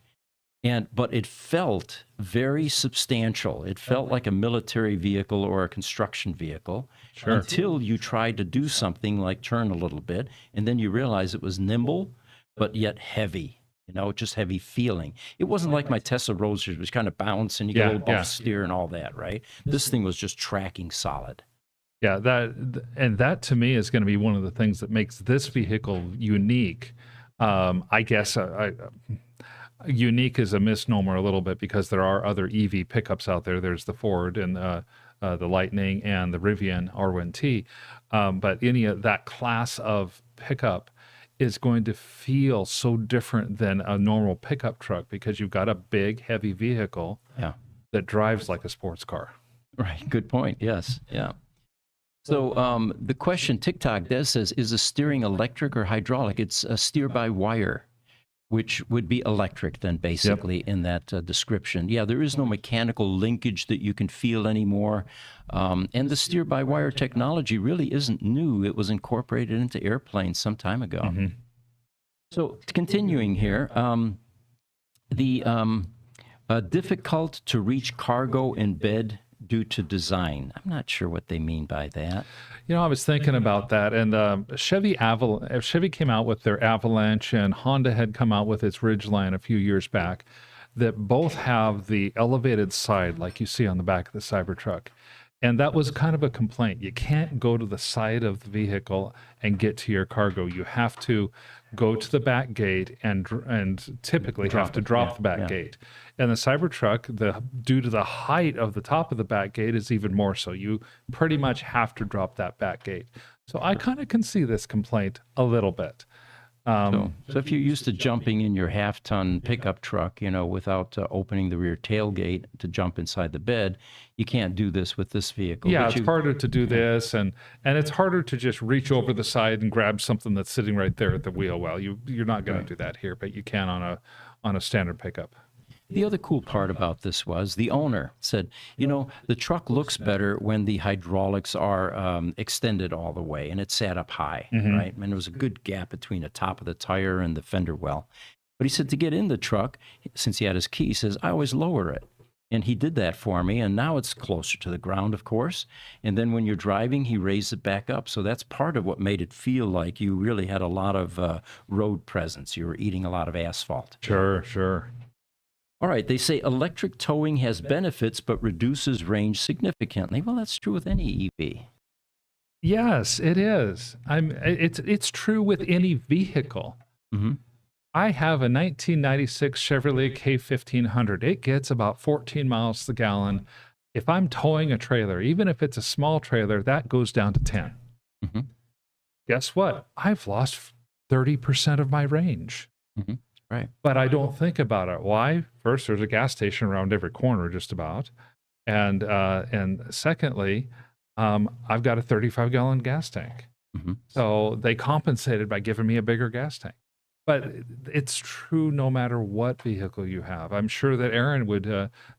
A: But it felt very substantial. It felt like a military vehicle or a construction vehicle until you tried to do something like turn a little bit, and then you realize it was nimble, but yet heavy. Just heavy feeling. It wasn't like my Tesla Roadsters, which kind of bounce and you get a little off steer and all that, right? This thing was just tracking solid.
B: Yeah, that to me is going to be one of the things that makes this vehicle unique. I guess unique is a misnomer a little bit because there are other EV pickups out there. There's the Ford and the Lightning and the Rivian R1T, but any of that class of pickup is going to feel so different than a normal pickup truck because you've got a big, heavy vehicle that drives like a sports car.
A: Right. Good point. Yes. Yeah. So the question TikTok does says, is the steering electric or hydraulic? It's a steer by wire, which would be electric then basically in that description. Yeah, there is no mechanical linkage that you can feel anymore. And the steer-by-wire technology really isn't new. It was incorporated into airplanes some time ago. Mm-hmm. So continuing here, the difficult to reach cargo in bed due to design. I'm not sure what they mean by that.
B: I was thinking about that, and Chevy came out with their Avalanche, and Honda had come out with its Ridgeline a few years back, that both have the elevated side like you see on the back of the Cybertruck. And that was kind of a complaint. You can't go to the side of the vehicle and get to your cargo. You have to go to the back gate and typically have to drop the back gate. And the Cybertruck, due to the height of the top of the back gate, is even more so. You pretty much have to drop that back gate. So I kind of can see this complaint a little bit.
A: So if you're used to jumping in your half-ton pickup truck, without opening the rear tailgate to jump inside the bed, you can't do this with this vehicle.
B: Yeah, it's harder to do this, and it's harder to just reach over the side and grab something that's sitting right there at the wheel. Well, you're not going to do that here, but you can on a standard pickup.
A: The other cool part about this was the owner said, the truck looks better when the hydraulics are extended all the way and it sat up high, right? And there was a good gap between the top of the tire and the fender well. But he said to get in the truck, since he had his key, he says, I always lower it. And he did that for me, and now it's closer to the ground, of course. And then when you're driving, he raised it back up. So that's part of what made it feel like you really had a lot of road presence. You were eating a lot of asphalt.
B: Sure.
A: All right, they say electric towing has benefits but reduces range significantly. Well, that's true with any EV.
B: Yes, it is. It's true with any vehicle. Mm-hmm. I have a 1996 Chevrolet K1500. It gets about 14 miles to the gallon. If I'm towing a trailer, even if it's a small trailer, that goes down to 10. Mm-hmm. Guess what? I've lost 30% of my range.
A: Mm-hmm. Right.
B: But I don't think about it. Why? First, there's a gas station around every corner just about. And secondly, I've got a 35-gallon gas tank. Mm-hmm. So they compensated by giving me a bigger gas tank. But it's true no matter what vehicle you have. I'm sure that Aaron would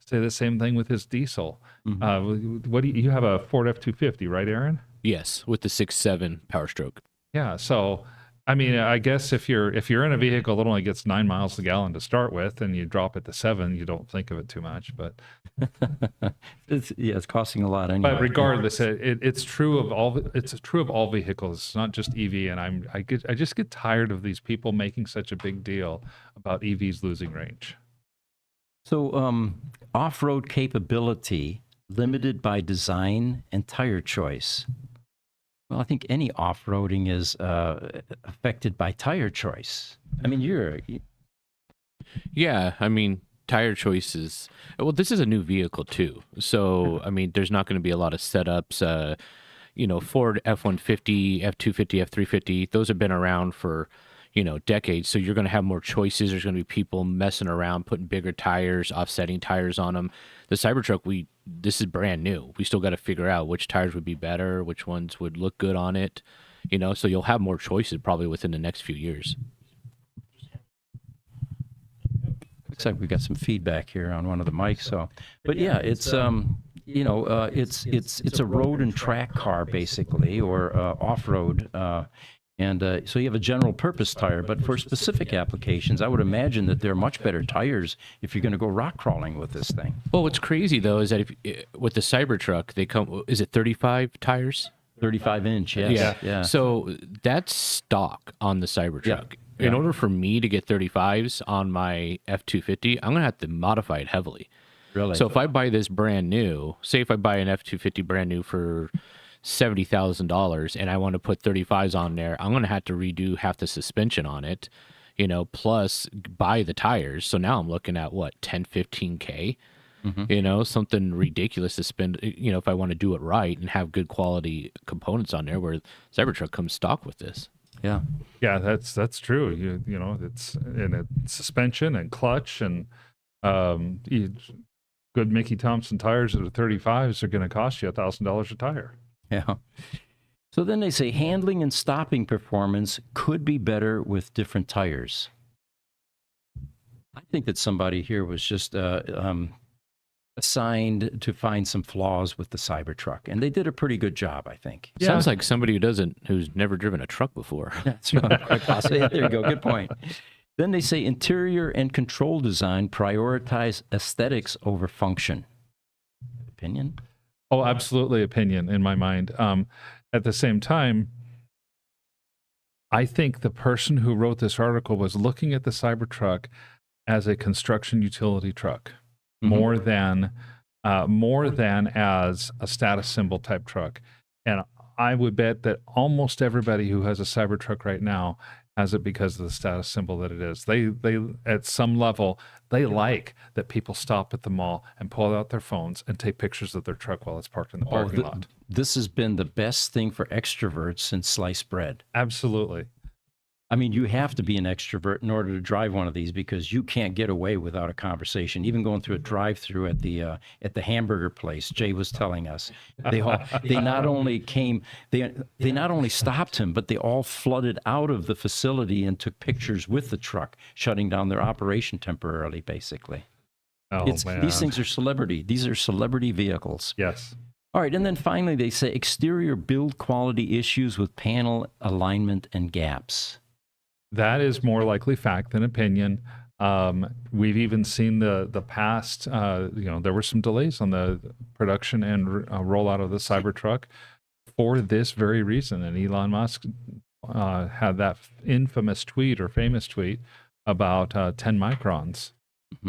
B: say the same thing with his diesel. Mm-hmm. What do you have a Ford F-250, right, Aaron?
E: Yes, with the 6.7 Power Stroke.
B: Yeah, so I mean, I guess if you're in a vehicle that only gets 9 miles a gallon to start with, and you drop it to 7, you don't think of it too much. But
A: it's costing a lot anyway.
B: But regardless, it's true of all. It's true of all vehicles. It's not just EV. And I just get tired of these people making such a big deal about EVs losing range.
A: So off-road capability limited by design and tire choice. Well, I think any off-roading is affected by tire choice. I mean,
E: Yeah, I mean, tire choices. Well, this is a new vehicle too. So, I mean, there's not going to be a lot of setups. Ford F-150, F-250, F-350, those have been around for, decades. So you're going to have more choices. There's going to be people messing around, putting bigger tires, offsetting tires on them. The Cybertruck, this is brand new. We still got to figure out which tires would be better, which ones would look good on it, so you'll have more choices probably within the next few years.
A: Looks like we've got some feedback here on one of the mics. So, but yeah, it's it's a road and track car basically, or off-road. So you have a general purpose tire, but for specific applications, I would imagine that they're much better tires if you're going to go rock crawling with this thing.
E: Well, what's crazy though is that with the Cybertruck, they come. Is it 35 tires?
A: 35-inch, yes. Yeah.
E: So that's stock on the Cybertruck.
A: Yeah.
E: In order for me to get 35s on my F-250, I'm going to have to modify it heavily.
A: Really?
E: So if I buy this brand new, say if I buy an F-250 brand new for $70,000 and I want to put 35s on there, I'm going to have to redo half the suspension on it, plus buy the tires. So now I'm looking at what, 10, 15K? Something ridiculous to spend, if I want to do it right and have good quality components on there, where Cybertruck comes stock with this.
A: Yeah.
B: Yeah, that's true. It's in a suspension and clutch and good Mickey Thompson tires that are 35s are going to cost you $1,000 a tire.
A: Yeah. So then they say handling and stopping performance could be better with different tires. I think that somebody here was just assigned to find some flaws with the Cybertruck, and they did a pretty good job, I think.
E: Yeah. Sounds like somebody who's never driven a truck before.
A: That's right. Quite possibly. Yeah, there you go. Good point. Then they say interior and control design prioritize aesthetics over function. Opinion?
B: Oh, absolutely opinion in my mind. At the same time, I think the person who wrote this article was looking at the Cybertruck as a construction utility truck. More than as a status symbol type truck. And I would bet that almost everybody who has a Cybertruck right now has it because of the status symbol that it is. They at some level, they like that people stop at the mall and pull out their phones and take pictures of their truck while it's parked in the parking lot.
A: This has been the best thing for extroverts since sliced bread.
B: Absolutely.
A: I mean, you have to be an extrovert in order to drive one of these, because you can't get away without a conversation. Even going through a drive-through at the hamburger place, Jay was telling us, they not only stopped him, but they all flooded out of the facility and took pictures with the truck, shutting down their operation temporarily, basically.
B: Oh, man.
A: These things are celebrity. These are celebrity vehicles.
B: Yes.
A: All right, and then finally they say exterior build quality issues with panel alignment and gaps.
B: That is more likely fact than opinion. We've even seen the past, there were some delays on the production and rollout of the Cybertruck for this very reason. And Elon Musk had that infamous tweet or famous tweet about 10 microns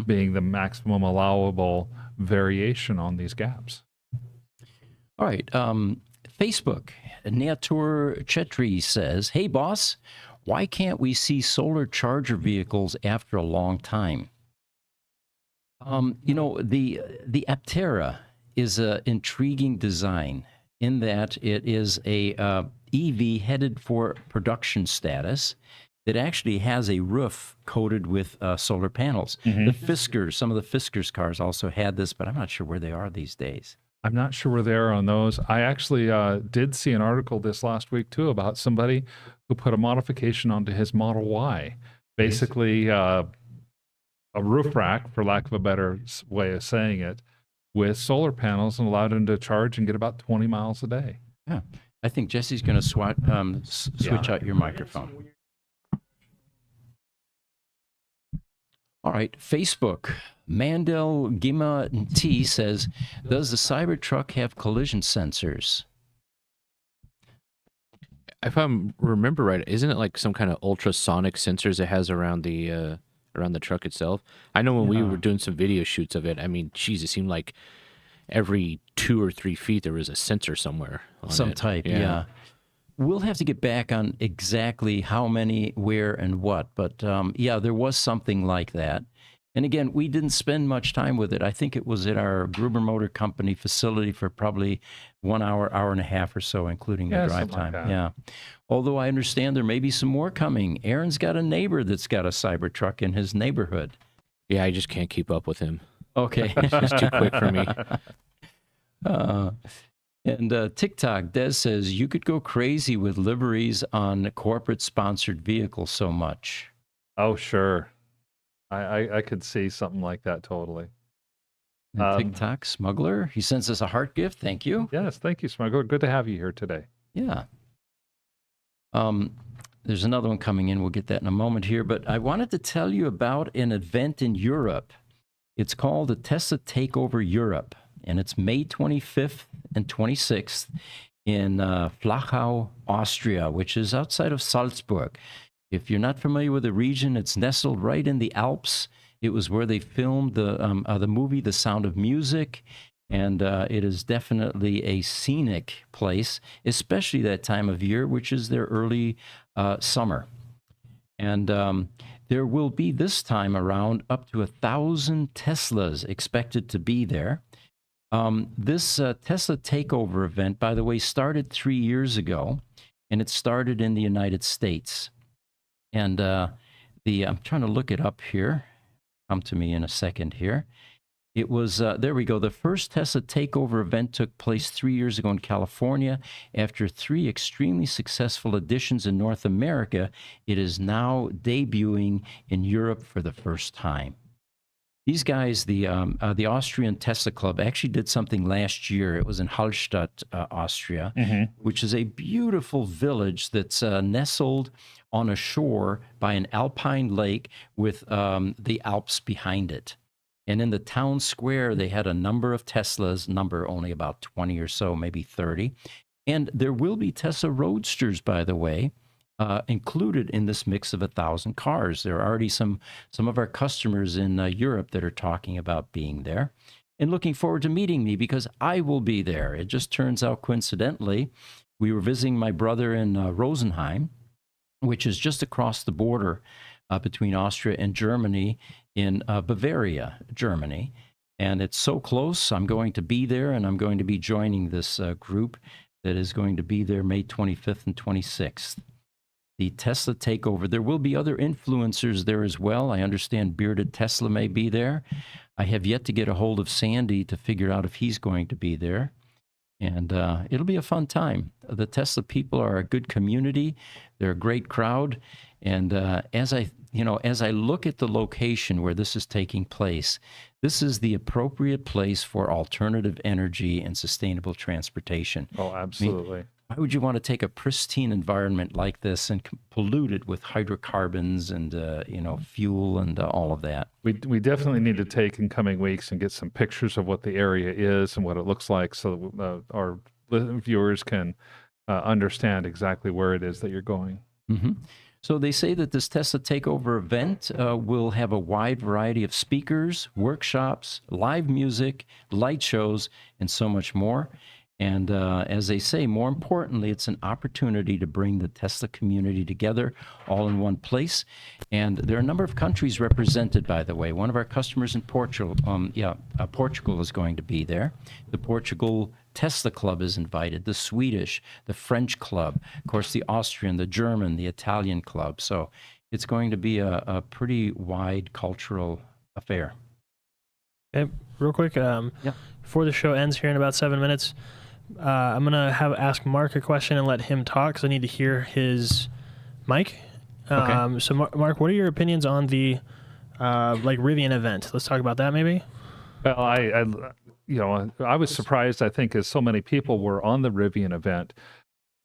B: being the maximum allowable variation on these gaps.
A: All right, Facebook, Natur Chetri says, hey, boss, why can't we see solar charger vehicles after a long time? The Aptera is an intriguing design in that it is a EV headed for production status that actually has a roof coated with solar panels. The Fiskars, some of the Fiskars cars also had this, but I'm not sure where they are these days.
B: I'm not sure where they are on those. I actually did see an article this last week, too, about somebody who put a modification onto his Model Y. Basically, a roof rack, for lack of a better way of saying it, with solar panels, and allowed him to charge and get about 20 miles a day.
A: Yeah. I think Jesse's going to switch out your microphone. All right, Facebook. Mandel Gima T says, does the Cybertruck have collision sensors?
E: If I remember right, isn't it like some kind of ultrasonic sensors it has around the truck itself? I know when we were doing some video shoots of it, I mean, geez, it seemed like every 2 or 3 feet there was a sensor somewhere on
A: Some
E: it.
A: type, yeah. We'll have to get back on exactly how many, where, and what, but yeah, there was something like that. And again, we didn't spend much time with it. I think it was at our Gruber Motor Company facility for probably 1 hour, hour and a half or so, including the drive time.
B: Like
A: yeah. Although I understand there may be some more coming. Aaron's got a neighbor that's got a Cybertruck in his neighborhood.
E: Yeah, I just can't keep up with him.
A: Okay.
E: It's too quick for me.
A: And TikTok, Des says, you could go crazy with liveries on corporate-sponsored vehicles so much.
B: Oh, sure. I could see something like that totally.
A: And TikTok Smuggler, he sends us a heart gift. Thank you.
B: Yes, thank you, Smuggler. Good to have you here today.
A: Yeah. There's another one coming in. We'll get that in a moment here. But I wanted to tell you about an event in Europe. It's called the Tesla Takeover Europe, and it's May 25th and 26th in Flachau, Austria, which is outside of Salzburg. If you're not familiar with the region, it's nestled right in the Alps. It was where they filmed the movie The Sound of Music, and it is definitely a scenic place, especially that time of year, which is their early summer. And there will be this time around up to 1,000 Teslas expected to be there. This Tesla Takeover event, by the way, started 3 years ago, and it started in the United States. And I'm trying to look it up here. Come to me in a second here. It was, there we go. The first Tesla Takeover event took place 3 years ago in California. After 3 extremely successful editions in North America, it is now debuting in Europe for the first time. These guys, the Austrian Tesla Club, actually did something last year. It was in Hallstatt, Austria, which is a beautiful village that's nestled on a shore by an alpine lake with the Alps behind it. And in the town square, they had a number of Teslas, only about 20 or so, maybe 30. And there will be Tesla Roadsters, by the way, included in this mix of 1,000 cars. There are already some of our customers in Europe that are talking about being there and looking forward to meeting me because I will be there. It just turns out coincidentally, we were visiting my brother in Rosenheim, which is just across the border between Austria and Germany in Bavaria, Germany. And it's so close. I'm going to be there, and I'm going to be joining this group that is going to be there May 25th and 26th. The Tesla Takeover. There will be other influencers there as well. I understand Bearded Tesla may be there. I have yet to get a hold of Sandy to figure out if he's going to be there. And it'll be a fun time. The Tesla people are a good community. They're a great crowd. And as I look at the location where this is taking place, this is the appropriate place for alternative energy and sustainable transportation.
B: Oh, absolutely.
A: Why would you want to take a pristine environment like this and pollute it with hydrocarbons and fuel and all of that?
B: We definitely need to take in coming weeks and get some pictures of what the area is and what it looks like, so our viewers can understand exactly where it is that you're going.
A: Mm-hmm. So they say that this Tesla Takeover event will have a wide variety of speakers, workshops, live music, light shows, and so much more. And as they say, more importantly, it's an opportunity to bring the Tesla community together all in one place. And there are a number of countries represented, by the way. One of our customers in Portugal, Portugal is going to be there. The Portugal Tesla Club is invited, the Swedish, the French Club, of course, the Austrian, the German, the Italian Club. So it's going to be a pretty wide cultural affair.
C: Okay, real quick, before the show ends here in about 7 minutes, I'm going to ask Mark a question and let him talk because I need to hear his mic.
A: Okay.
C: So, Mark, what are your opinions on the Rivian event? Let's talk about that maybe.
B: Well, I was surprised, I think, as so many people were on the Rivian event.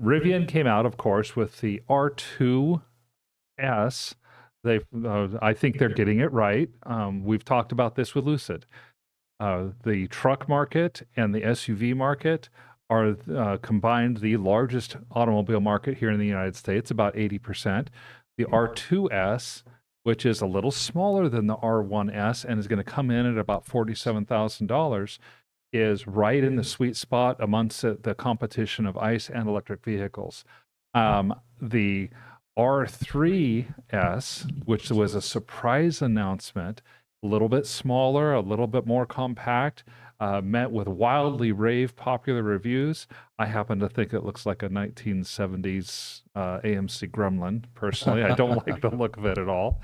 B: Rivian came out, of course, with the R2S. I think they're getting it right. We've talked about this with Lucid. The truck market and the SUV market are combined the largest automobile market here in the United States, about 80%. The R2S, which is a little smaller than the R1S and is going to come in at about $47,000, is right in the sweet spot amongst the competition of ICE and electric vehicles. The R3S, which was a surprise announcement, a little bit smaller, a little bit more compact, met with wildly rave popular reviews. I happen to think it looks like a 1970s AMC Gremlin, personally. I don't like the look of it at all.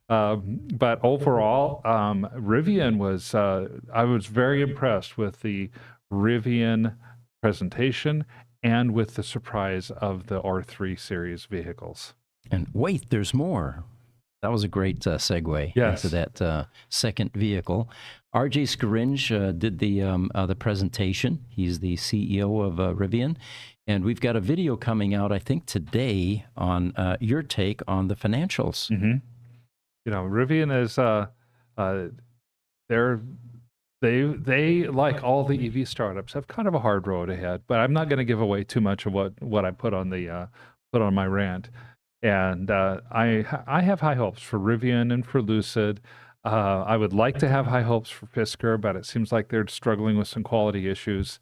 B: But overall, Rivian was, I was very impressed with the Rivian presentation and with the surprise of the R3 series vehicles.
A: And wait, there's more. That was a great segue
B: Yes.
A: into that second vehicle. RJ Scaringe did the presentation. He's the CEO of Rivian. And we've got a video coming out, I think, today on your take on the financials.
B: Mm-hmm. You know, Rivian is they like all the EV startups have kind of a hard road ahead. But I'm not going to give away too much of what I put on the put on my rant. And I have high hopes for Rivian and for Lucid. I would like to have high hopes for Fisker, but it seems like they're struggling with some quality issues.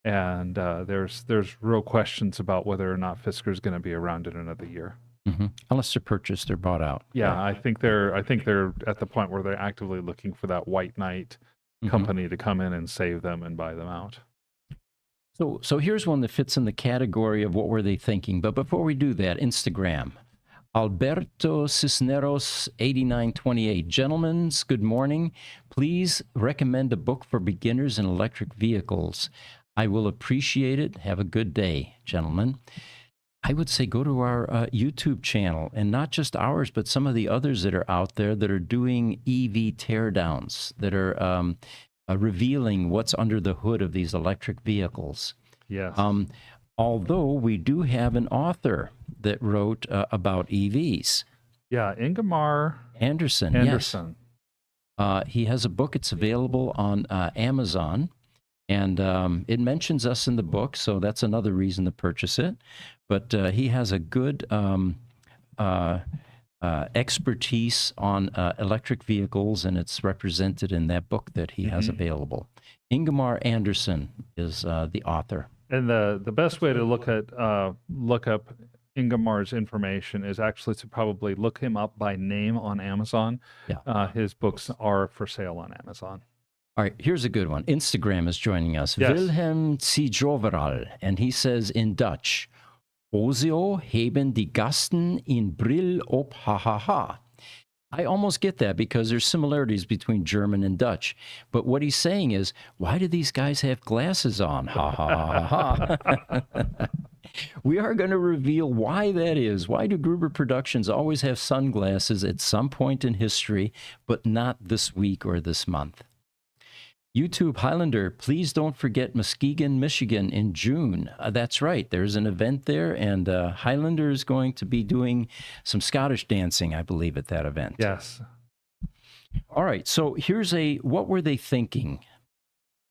B: And there's real questions about whether or not Fisker is going to be around in another year.
A: Mm-hmm. Unless they're purchased or bought out.
B: Yeah, I think they're at the point where they're actively looking for that white knight company to come in and save them and buy them out.
A: So here's one that fits in the category of what were they thinking. But before we do that, Instagram. Alberto Cisneros 8928. Gentlemen, good morning. Please recommend a book for beginners in electric vehicles. I will appreciate it. Have a good day, gentlemen. I would say go to our YouTube channel, and not just ours, but some of the others that are out there that are doing EV teardowns, that are revealing what's under the hood of these electric vehicles.
B: Yes.
A: Although we do have an author that wrote about EVs.
B: Yeah, Ingemar
A: Anderson. Yes. He has a book. It's available on Amazon. And it mentions us in the book, so that's another reason to purchase it. But he has a good expertise on electric vehicles, and it's represented in that book that he has available. Ingemar Anderson is the author.
B: And the best way to look up Ingemar's information is actually to probably look him up by name on Amazon.
A: Yeah.
B: His books are for sale on Amazon.
A: All right, here's a good one. Instagram is joining us.
B: Yes.
A: Wilhelm Zijoveral, and he says in Dutch, Ozio heben die Gasten in Brill op ha ha ha. I almost get that because there's similarities between German and Dutch. But what he's saying is, why do these guys have glasses on? Ha ha ha ha. We are going to reveal why that is. Why do Gruber Productions always have sunglasses at some point in history, but not this week or this month? YouTube Highlander, please don't forget Muskegon, Michigan in June. That's right. There's an event there, and Highlander is going to be doing some Scottish dancing, I believe, at that event.
B: Yes.
A: All right. So here's what were they thinking?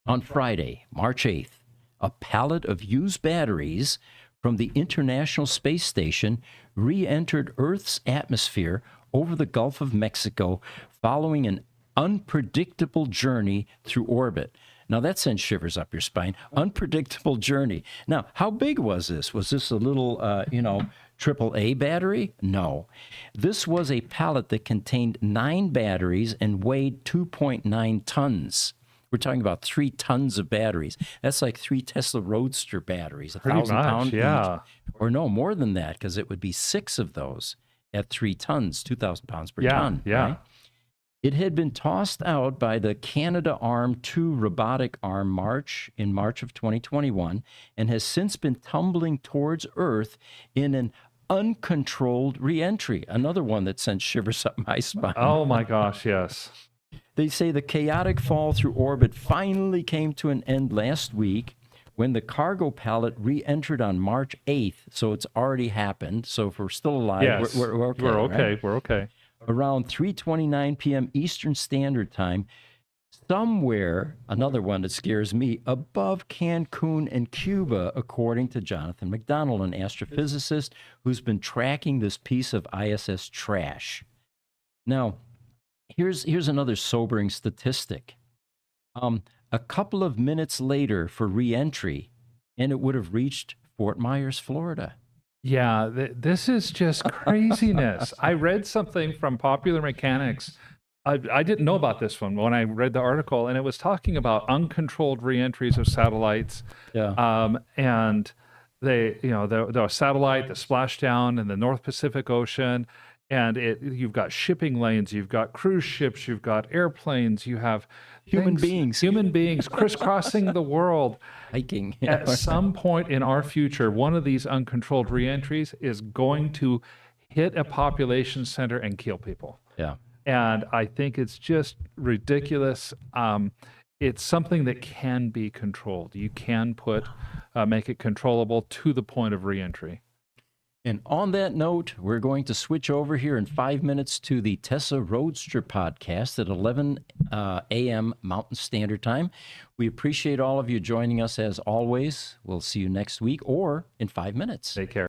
A: On Friday, March 8th, a pallet of used batteries from the International Space Station re-entered Earth's atmosphere over the Gulf of Mexico following an unpredictable journey through orbit. Now that sends shivers up your spine. Unpredictable journey. Now, how big was this? Was this a little, AAA battery? No. This was a pallet that contained 9 batteries and weighed 2.9 tons. We're talking about 3 tons of batteries. That's like 3 Tesla Roadster batteries, 1,000 pounds
B: yeah.
A: each. Or no, more than that, because it would be 6 of those at 3 tons, 2,000 pounds per ton.
B: Yeah.
A: Right? It had been tossed out by the Canadarm2 robotic arm in March of 2021 and has since been tumbling towards Earth in an uncontrolled reentry. Another one that sent shivers up my spine.
B: Oh my gosh, yes.
A: They say the chaotic fall through orbit finally came to an end last week when the cargo pallet re-entered on March 8th. So it's already happened. So if we're still alive,
B: Yes.
A: we're okay.
B: We're okay.
A: Right?
B: We're okay.
A: Around 3:29 p.m. Eastern Standard Time, somewhere, another one that scares me, above Cancun and Cuba, according to Jonathan McDonald, an astrophysicist who's been tracking this piece of ISS trash. Now, here's another sobering statistic. A couple of minutes later for re-entry, and it would have reached Fort Myers, Florida.
B: Yeah, this is just craziness. I read something from Popular Mechanics. I didn't know about this one when I read the article, and it was talking about uncontrolled reentries of satellites.
A: Yeah.
B: And they, the satellite, the splashdown in the North Pacific Ocean, and you've got shipping lanes, you've got cruise ships, you've got airplanes, you have human beings crisscrossing the world.
A: Hiking.
B: At some point in our future, one of these uncontrolled reentries is going to hit a population center and kill people.
A: Yeah.
B: And I think it's just ridiculous. It's something that can be controlled. You can make it controllable to the point of reentry.
A: And on that note, we're going to switch over here in 5 minutes to the Tesla Roadster podcast at 11 a.m. Mountain Standard Time. We appreciate all of you joining us as always. We'll see you next week or in 5 minutes.
B: Take care.